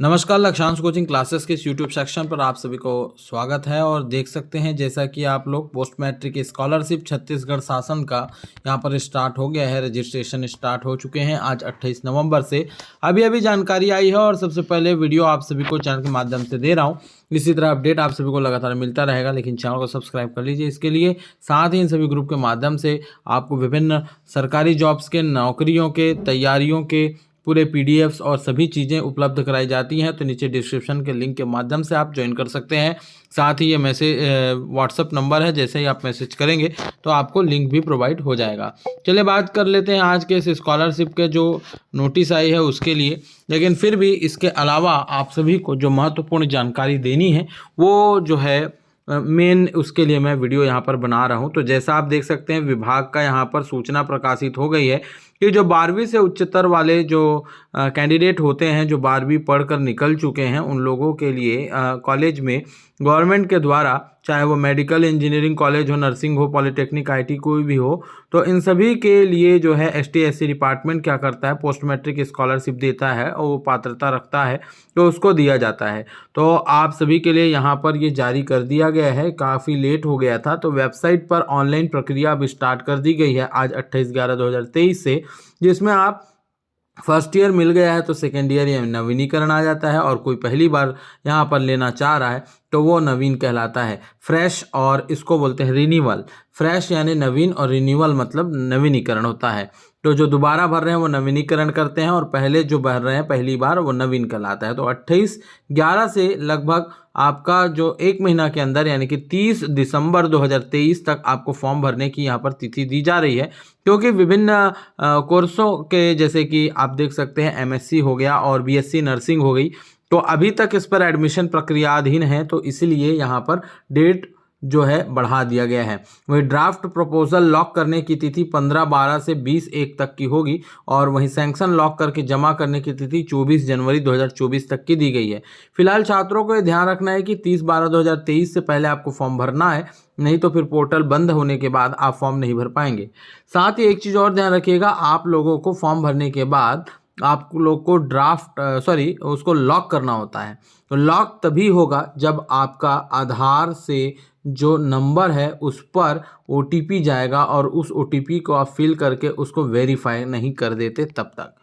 नमस्कार, Lakshyansh coaching classes के इस यूट्यूब सेक्शन पर आप सभी को स्वागत है। और देख सकते हैं जैसा कि आप लोग पोस्ट मैट्रिक स्कॉलरशिप छत्तीसगढ़ शासन का यहाँ पर स्टार्ट हो गया है, रजिस्ट्रेशन स्टार्ट हो चुके हैं आज 28 नवंबर से। अभी जानकारी आई है और सबसे पहले वीडियो आप सभी को चैनल के माध्यम से दे रहा हूँ। इसी तरह अपडेट आप सभी को लगातार मिलता रहेगा, लेकिन चैनल को सब्सक्राइब कर लीजिए इसके लिए। साथ ही इन सभी ग्रुप के माध्यम से आपको विभिन्न सरकारी जॉब्स के, नौकरियों के, तैयारियों के पूरे पीडीएफ्स और सभी चीज़ें उपलब्ध कराई जाती हैं। तो नीचे डिस्क्रिप्शन के लिंक के माध्यम से आप ज्वाइन कर सकते हैं। साथ ही ये मैसेज व्हाट्सअप नंबर है, जैसे ही आप मैसेज करेंगे तो आपको लिंक भी प्रोवाइड हो जाएगा। चलिए बात कर लेते हैं आज के इस स्कॉलरशिप के जो नोटिस आई है उसके लिए। लेकिन फिर भी इसके अलावा आप सभी को जो महत्वपूर्ण जानकारी देनी है वो जो है मेन, उसके लिए मैं वीडियो यहाँ पर बना रहा हूँ। तो जैसा आप देख सकते हैं विभाग का यहाँ पर सूचना प्रकाशित हो गई है कि जो 12वीं से उच्चतर वाले जो कैंडिडेट होते हैं, जो 12वीं पढ़कर निकल चुके हैं, उन लोगों के लिए कॉलेज में गवर्नमेंट के द्वारा, चाहे वो मेडिकल इंजीनियरिंग कॉलेज हो, नर्सिंग हो, पॉलिटेक्निक, आईटी कोई भी हो, तो इन सभी के लिए जो है एसटी एससी डिपार्टमेंट क्या करता है, पोस्ट मैट्रिक स्कॉलरशिप देता है और वो पात्रता रखता है तो उसको दिया जाता है। तो आप सभी के लिए यहाँ पर ये जारी कर दिया गया है। काफ़ी लेट हो गया था, तो वेबसाइट पर ऑनलाइन प्रक्रिया अब स्टार्ट कर दी गई है आज 28/11/2023 से, जिसमें आप फर्स्ट ईयर मिल गया है तो सेकेंड ईयर या नवीनीकरण आ जाता है, और कोई पहली बार यहाँ पर लेना चाह रहा है तो वो नवीन कहलाता है। फ्रेश और इसको बोलते हैं रिन्यूअल। फ्रेश यानी नवीन और रिन्यूअल मतलब नवीनीकरण होता है। तो जो दोबारा भर रहे हैं वो नवीनीकरण करते हैं और पहले जो भर रहे हैं पहली बार वो नवीन कहलाता है। तो 28/11 से लगभग आपका जो एक महीना के अंदर यानी कि 30 दिसंबर 2023 तक आपको फॉर्म भरने की यहाँ पर तिथि दी जा रही है, क्योंकि विभिन्न कोर्सों के, जैसे कि आप देख सकते हैं एमएससी हो गया और बीएससी नर्सिंग हो गई, तो अभी तक इस पर एडमिशन प्रक्रियाधीन है, तो इसलिए यहाँ पर डेट जो है बढ़ा दिया गया है। वही ड्राफ्ट प्रपोजल लॉक करने की तिथि 15/12 से 20/1 तक की होगी, और वहीं सैंक्शन लॉक करके जमा करने की तिथि 24 जनवरी 2024 तक की दी गई है। फिलहाल छात्रों को यह ध्यान रखना है कि 30/12/2023 से पहले आपको फॉर्म भरना है, नहीं तो फिर पोर्टल बंद होने के बाद आप फॉर्म नहीं भर पाएंगे। साथ ही एक चीज़ और ध्यान रखिएगा, आप लोगों को फॉर्म भरने के बाद आप लोग को उसको लॉक करना होता है। तो लॉक तभी होगा जब आपका आधार से जो नंबर है उस पर ओटीपी जाएगा, और उस ओटीपी को आप फिल करके उसको वेरीफाई नहीं कर देते तब तक।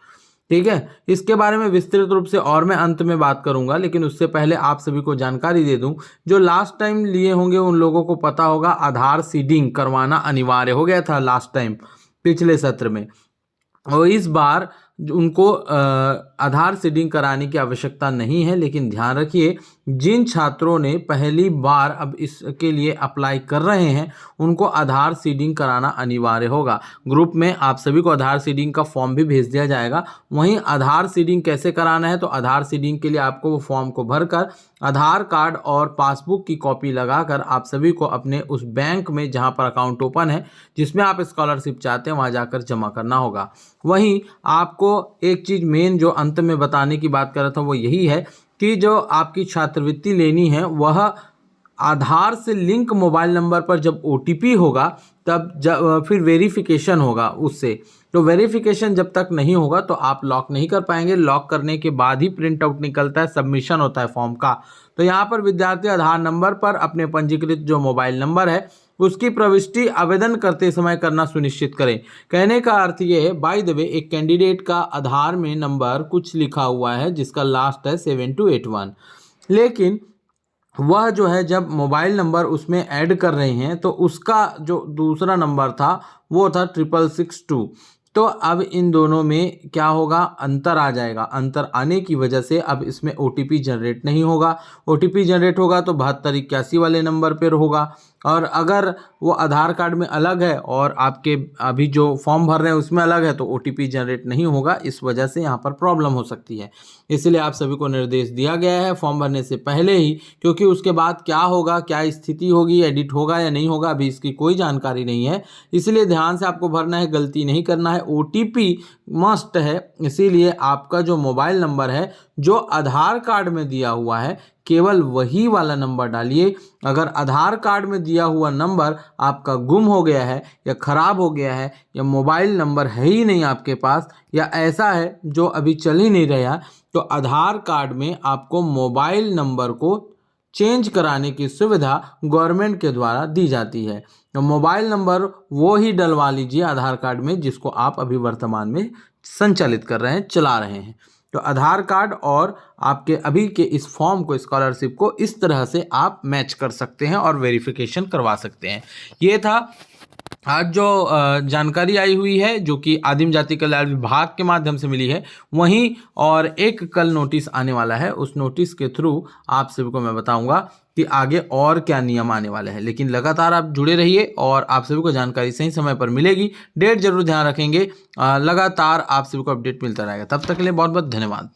ठीक है, इसके बारे में विस्तृत रूप से और मैं अंत में बात करूंगा, लेकिन उससे पहले आप सभी को जानकारी दे दूं, जो लास्ट टाइम लिए होंगे उन लोगों को पता होगा आधार सीडिंग करवाना अनिवार्य हो गया था लास्ट टाइम, पिछले सत्र में। और इस बार उनको आधार सीडिंग कराने की आवश्यकता नहीं है। लेकिन ध्यान रखिए, जिन छात्रों ने पहली बार अब इसके लिए अप्लाई कर रहे हैं उनको आधार सीडिंग कराना अनिवार्य होगा। ग्रुप में आप सभी को आधार सीडिंग का फॉर्म भी भेज दिया जाएगा। वहीं आधार सीडिंग कैसे कराना है, तो आधार सीडिंग के लिए आपको वो फॉर्म को भरकर आधार कार्ड और पासबुक की कॉपी लगाकर आप सभी को अपने उस बैंक में जहां पर अकाउंट ओपन है, जिसमें आप स्कॉलरशिप चाहते हैं, वहां जाकर जमा करना होगा। वहीं आपको एक चीज मेन जो अंत में बताने की बात कर रहा था वो यही है कि जो आपकी छात्रवृत्ति लेनी है वह आधार से लिंक मोबाइल नंबर पर जब ओटीपी होगा तब फिर वेरिफिकेशन होगा उससे। तो वेरिफिकेशन जब तक नहीं होगा तो आप लॉक नहीं कर पाएंगे। लॉक करने के बाद ही प्रिंट आउट निकलता है, सबमिशन होता है फॉर्म का। तो यहाँ पर विद्यार्थी आधार नंबर पर अपने पंजीकृत जो मोबाइल नंबर है उसकी प्रविष्टि आवेदन करते समय करना सुनिश्चित करें। कहने का अर्थ ये है, बाय द वे, एक कैंडिडेट का आधार में नंबर कुछ लिखा हुआ है जिसका लास्ट है 7281, लेकिन वह जो है जब मोबाइल नंबर उसमें ऐड कर रहे हैं तो उसका जो दूसरा नंबर था वो था 6662। तो अब इन दोनों में क्या होगा, अंतर आ जाएगा। अंतर आने की वजह से अब इसमें ओटीपी जनरेट नहीं होगा। ओटीपी जनरेट होगा तो 7281 वाले नंबर पर होगा, और अगर वो आधार कार्ड में अलग है और आपके अभी जो फॉर्म भर रहे हैं उसमें अलग है तो ओटीपी जनरेट नहीं होगा। इस वजह से यहाँ पर प्रॉब्लम हो सकती है। इसलिए आप सभी को निर्देश दिया गया है फॉर्म भरने से पहले ही, क्योंकि उसके बाद क्या होगा, क्या स्थिति होगी, एडिट होगा या नहीं होगा, अभी इसकी कोई जानकारी नहीं है। इसलिए ध्यान से आपको भरना है, गलती नहीं करना है। ओटीपी मस्ट है, इसीलिए आपका जो मोबाइल नंबर है जो आधार कार्ड में दिया हुआ है केवल वही वाला नंबर डालिए। अगर आधार कार्ड में दिया हुआ नंबर आपका गुम हो गया है या ख़राब हो गया है या मोबाइल नंबर है ही नहीं आपके पास, या ऐसा है जो अभी चल ही नहीं रहा, तो आधार कार्ड में आपको मोबाइल नंबर को चेंज कराने की सुविधा गवर्नमेंट के द्वारा दी जाती है। तो मोबाइल नंबर वो ही डलवा लीजिए आधार कार्ड में जिसको आप अभी वर्तमान में संचालित कर रहे हैं, चला रहे हैं। तो आधार कार्ड और आपके अभी के इस फॉर्म को, स्कॉलरशिप को इस तरह से आप मैच कर सकते हैं और वेरिफिकेशन करवा सकते हैं। ये था आज जो जानकारी आई हुई है जो कि आदिम जाति कल्याण विभाग के माध्यम से मिली है, वहीं और एक कल नोटिस आने वाला है। उस नोटिस के थ्रू आप सभी को मैं बताऊंगा कि आगे और क्या नियम आने वाले हैं। लेकिन लगातार आप जुड़े रहिए और आप सभी को जानकारी सही समय पर मिलेगी। डेट जरूर ध्यान रखेंगे, लगातार आप सभी को अपडेट मिलता रहेगा। तब तक के लिए बहुत बहुत धन्यवाद।